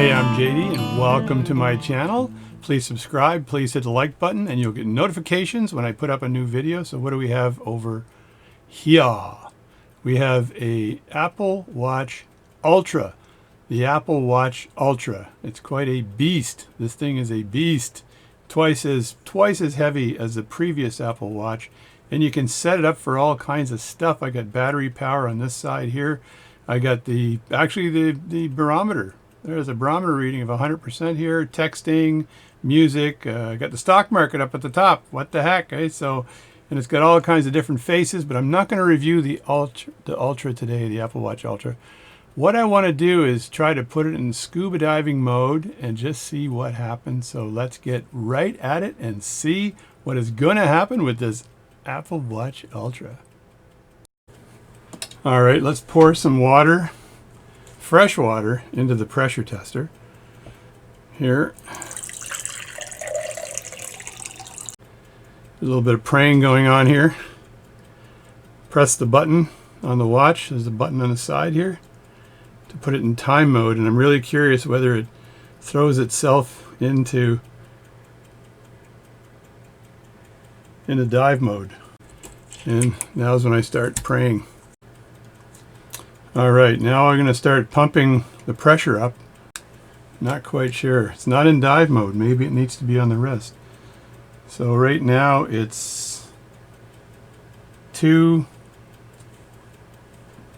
Hey, I'm JD and welcome to my channel. Please subscribe, please hit the like button and you'll get notifications when I put up a new video. So what do we have over here? We have a Apple Watch Ultra. The Apple Watch Ultra. It's quite a beast. This thing is a beast. Twice as heavy as the previous Apple Watch. And you can set it up for all kinds of stuff. I got battery power on this side here. I got the barometer. There's a barometer reading of 100% here. Texting, music. I got the stock market up at the top. What the heck, eh? So, and it's got all kinds of different faces. But I'm not going to review the Ultra today, the Apple Watch Ultra. What I want to do is try to put it in scuba diving mode and just see what happens. So let's get right at it and see what is going to happen with this Apple Watch Ultra. All right, let's pour some water, fresh water, into the pressure tester. Here. There's a little bit of praying going on here. Press the button on the watch. There's a button on the side here to put it in time mode, and I'm really curious whether it throws itself into dive mode. And now's when I start praying. All right, now I'm going to start pumping the pressure up. Not quite sure. It's not in dive mode. Maybe it needs to be on the wrist. So right now it's 2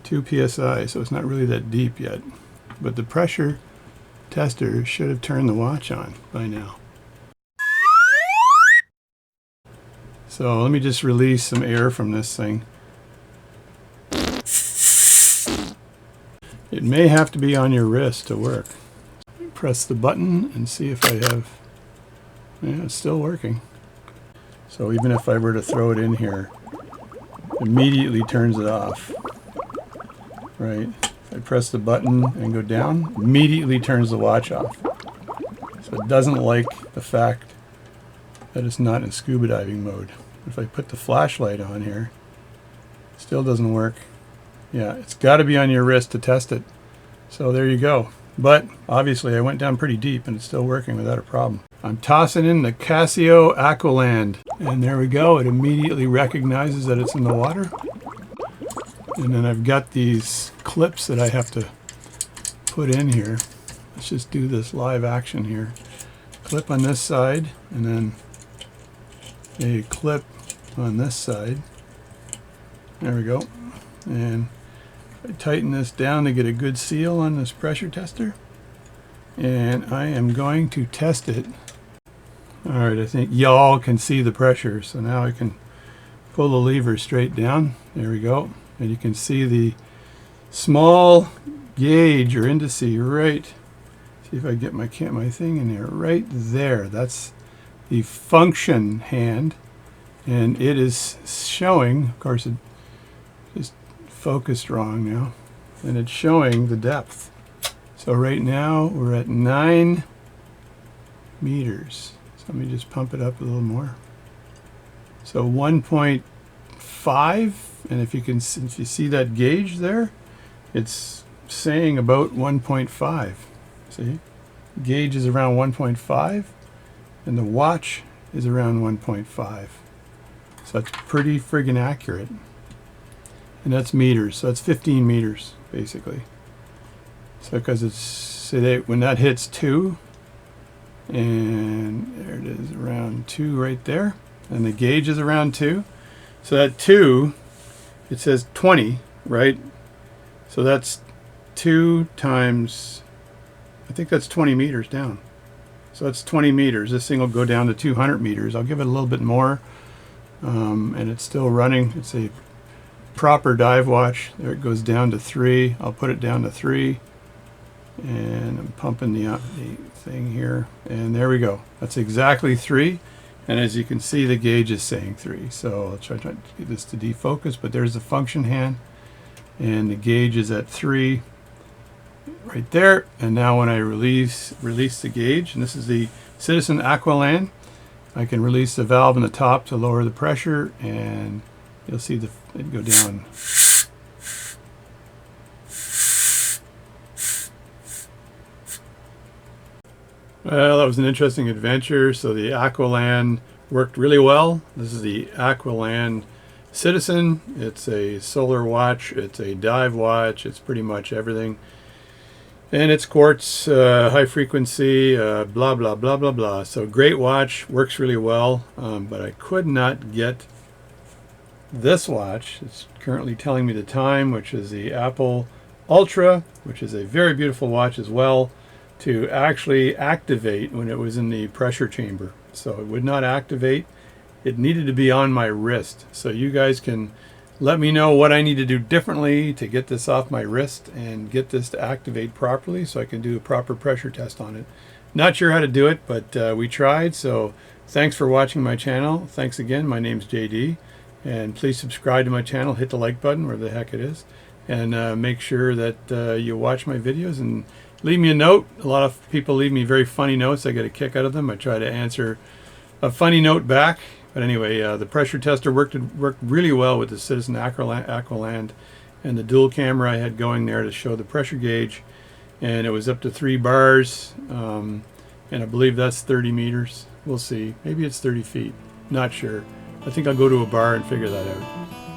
psi, so it's not really that deep yet. But the pressure tester should have turned the watch on by now. So let me just release some air from this thing. It may have to be on your wrist to work. Press the button and see if I have... Yeah, it's still working. So even if I were to throw it in here, immediately turns it off. Right? If I press the button and go down, immediately turns the watch off. So it doesn't like the fact that it's not in scuba diving mode. If I put the flashlight on here, it still doesn't work. Yeah, it's got to be on your wrist to test it. So there you go. But obviously I went down pretty deep and it's still working without a problem. I'm tossing in the Citizen Aqualand. And there we go. It immediately recognizes that it's in the water. And then I've got these clips that I have to put in here. Let's just do this live action here. Clip on this side and then a clip on this side. There we go. And I tighten this down to get a good seal on this pressure tester. And I am going to test it. Alright, I think y'all can see the pressure. So now I can pull the lever straight down. There we go. And you can see the small gauge or indice right. See if I get my thing in there. Right there. That's the function hand. And it is showing, of course it is focused wrong now, and it's showing the depth. So right now we're at 9 meters. So let me just pump it up a little more. So 1.5, and if you see that gauge there, it's saying about 1.5. See, gauge is around 1.5, and the watch is around 1.5. So that's pretty friggin' accurate. And that's meters, so that's 15 meters basically. So because it's, say when that hits 2, and there it is, around 2 right there, and the gauge is around 2. So that 2, it says 20, right? So that's 2 times, I think that's 20 meters down. So that's 20 meters. This thing will go down to 200 meters. I'll give it a little bit more, and it's still running. It's a proper dive watch. There it goes down to 3. I'll put it down to 3, and I'm pumping the thing here, and there we go. That's exactly 3, and as you can see the gauge is saying 3. So I'll try to get this to defocus, but there's the function hand and the gauge is at 3 right there. And now when I release the gauge, and this is the Citizen Aqualand, I can release the valve in the top to lower the pressure, and you'll see it go down. Well, that was an interesting adventure. So the Aqualand worked really well. This is the Aqualand Citizen. It's a solar watch, it's a dive watch, it's pretty much everything. And it's quartz, high frequency, blah, blah, blah, blah, blah. So great watch, works really well, but I could not get this watch. It's currently telling me the time, which is the Apple Ultra, which is a very beautiful watch as well, to actually activate when it was in the pressure chamber. So it would not activate. It needed to be on my wrist. So you guys can let me know what I need to do differently to get this off my wrist and get this to activate properly so I can do a proper pressure test on it. Not sure how to do it, but we tried. So thanks for watching my channel. Thanks again. My name's JD. And please subscribe to my channel. Hit the like button, wherever the heck it is. And make sure that you watch my videos and leave me a note. A lot of people leave me very funny notes. I get a kick out of them. I try to answer a funny note back. But anyway, the pressure tester worked really well with the Citizen Aqualand and the dual camera I had going there to show the pressure gauge. And it was up to 3 bars. And I believe that's 30 meters. We'll see. Maybe it's 30 feet. Not sure. I think I'll go to a bar and figure that out.